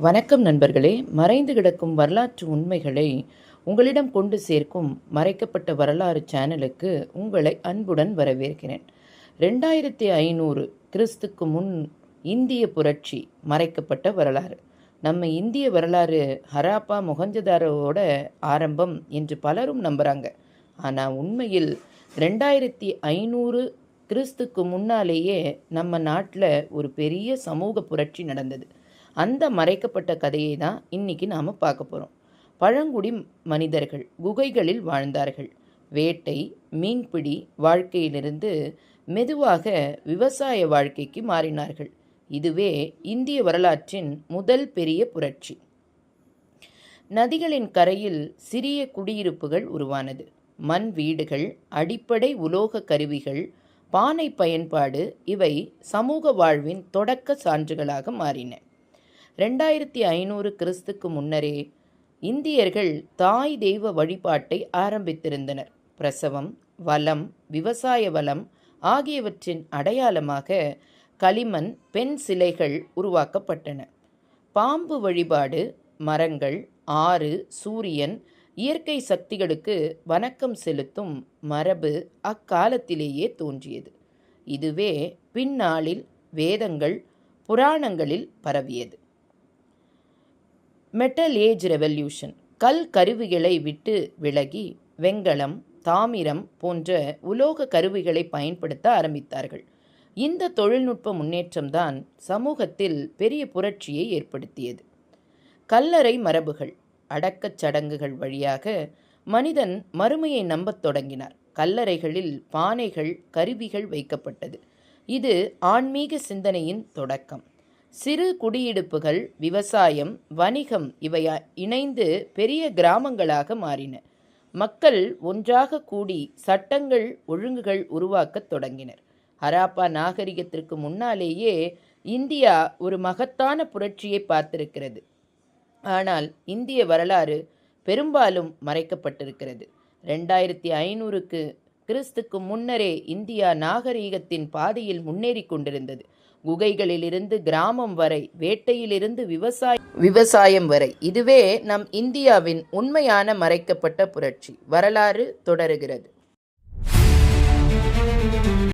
வணக்கம் நண்பர்களே. மறைந்து கிடக்கும் வரலாற்று உண்மைகளை உங்களிடம் கொண்டு சேர்க்கும் மறைக்கப்பட்ட வரலாறு சேனலுக்கு உங்களை அன்புடன் வரவேற்கிறேன். 2500 கிறிஸ்துக்கு முன் இந்திய புரட்சி மறைக்கப்பட்ட வரலாறு. நம்ம இந்திய வரலாறு ஹராப்பா மொஹஞ்சதாரோட ஆரம்பம் என்று பலரும் நம்புகிறாங்க. ஆனால் உண்மையில் 2500 கிறிஸ்துக்கு முன்னாலேயே நம்ம நாட்டில் ஒரு பெரிய சமூக புரட்சி நடந்தது. அந்த மறைக்கப்பட்ட கதையை தான் இன்றைக்கி நாம் பார்க்க போகிறோம். பழங்குடி மனிதர்கள் குகைகளில் வாழ்ந்தார்கள். வேட்டை, மீன்பிடி வாழ்க்கையிலிருந்து மெதுவாக விவசாய வாழ்க்கைக்கு மாறினார்கள். இதுவே இந்திய வரலாற்றின் முதல் பெரிய புரட்சி. நதிகளின் கரையில் சிறிய குடியிருப்புகள் உருவானது. மண் வீடுகள், அடிப்படை உலோக கருவிகள், பானை பயன்பாடு இவை சமூக வாழ்வின் தொடக்க சான்றுகளாக மாறின. 2500 கிறிஸ்துக்கு முன்னரே இந்தியர்கள் தாய் தெய்வ வழிபாட்டை ஆரம்பித்திருந்தனர். பிரசவம், வளம், விவசாய வளம் ஆகியவற்றின் அடையாளமாக களிமண் பெண் சிலைகள் உருவாக்கப்பட்டன. பாம்பு வழிபாடு, மரங்கள், ஆறு, சூரியன், இயற்கை சக்திகளுக்கு வணக்கம் செலுத்தும் மரபு அக்காலத்திலேயே தோன்றியது. இதுவே பின்னாளில் வேதங்கள், புராணங்களில் பரவியது. Metal age revolution. கல் கருவிகளை விட்டு விலகி வெண்கலம், தாமிரம் போன்ற உலோக கருவிகளை பயன்படுத்த ஆரம்பித்தார்கள். இந்த தொழில்நுட்ப முன்னேற்றம்தான் சமூகத்தில் பெரிய புரட்சியை ஏற்படுத்தியது. கல்லறை மரபுகள். அடக்கச் சடங்குகள் வழியாக மனிதன் மறுமையை நம்பத் தொடங்கினார். கல்லறைகளில் பானைகள், கருவிகள் வைக்கப்பட்டது. இது ஆன்மீக சிந்தனையின் தொடக்கம். சிறு குடியிருப்புகள், விவசாயம், வணிகம் இவை இணைந்து பெரிய கிராமங்களாக மாறின. மக்கள் ஒன்றாக கூடி சட்டங்கள், ஒழுங்குகள் உருவாக்கத் தொடங்கினர். ஹராப்பா நாகரிகத்திற்கு முன்னாலேயே இந்தியா ஒரு மகத்தான புரட்சியை பார்த்திருக்கிறது. ஆனால் இந்திய வரலாறு பெரும்பாலும் மறைக்கப்பட்டிருக்கிறது. 2500 கிறிஸ்துக்கு முன்னரே இந்தியா நாகரீகத்தின் பாதையில் முன்னேறி கொண்டிருந்தது. குகைகளிலிருந்து கிராமம் வரை, வேட்டையிலிருந்து விவசாயம் வரை. இதுவே நம் இந்தியாவின் உண்மையான மறைக்கப்பட்ட புரட்சி. வரலாறு தொடருகிறது.